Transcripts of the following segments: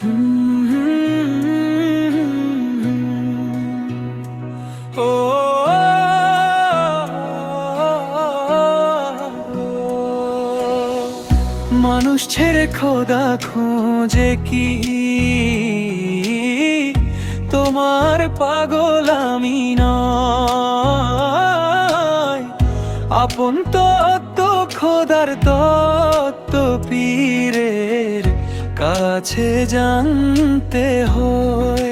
ও মানুষ ছেড়ে খোদা খোঁজে কি তোমার পাগল আমি নয়। আপন তত্ত্ব খোদার তত্ত্ব পীরের কাছে জানতে হয়।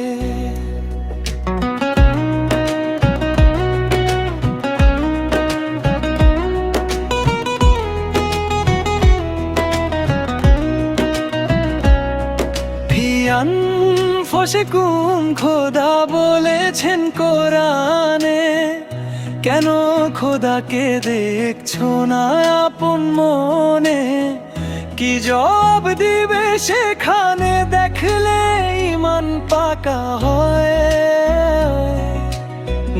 ফসেকুম খোদা বলেছেন কোরআনে, কেন খোদাকে দেখছো না আপন মনে? কি জবাব দিবে সেখানে দেখলে ইমান পাকা হয়?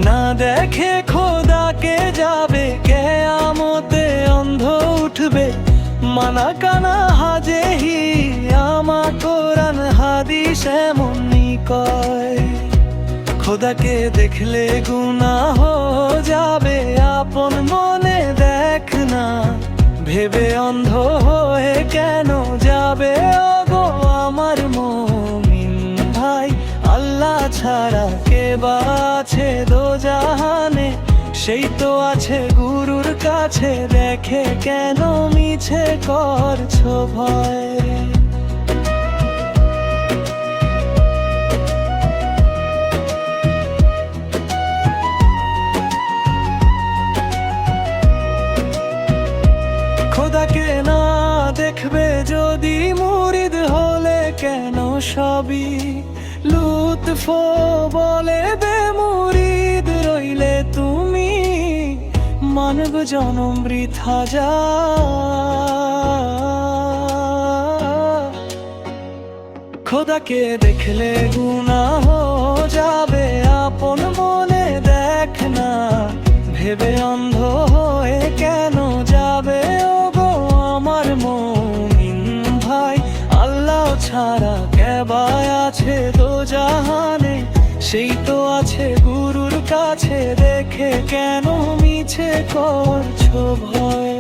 না দেখে খোদাকে যাবে কিয়ামতে অন্ধ উঠবে, মানা কানা হাজেহি আমা কোরআন হাদিস এমনি কয়। খোদাকে দেখলে গুনাহ যাবে আপন মনে দেখ না, ভেবে অন্ধ হয়ে কেন যাবে ওগো আমার মুমিন ভাই? আল্লাহ ছাড়া কে বা আছে দোজাহানে? সেই তো আছে গুরুর কাছে, দেখে কেন মিছে করছো ভয়? খোদাকে না দেখবে যদি মুরিদ হলে কেন সবই লুৎফ বলে বেমুরিদ রইলে তুমি? মানব জনম বৃথা যা, খোদাকে দেখলে গুনাহ যাবে আপন মনে দেখ না, ভেবে অন্ধ হয়ে কেন যাবে ওগো আমার মুমিন ভাই? আল্লাহ ছাড়া কে বা আছে দোজাহানে? সেই তো আছে গুরুর কাছে, দেখে কেন মিছে করছো ভয়?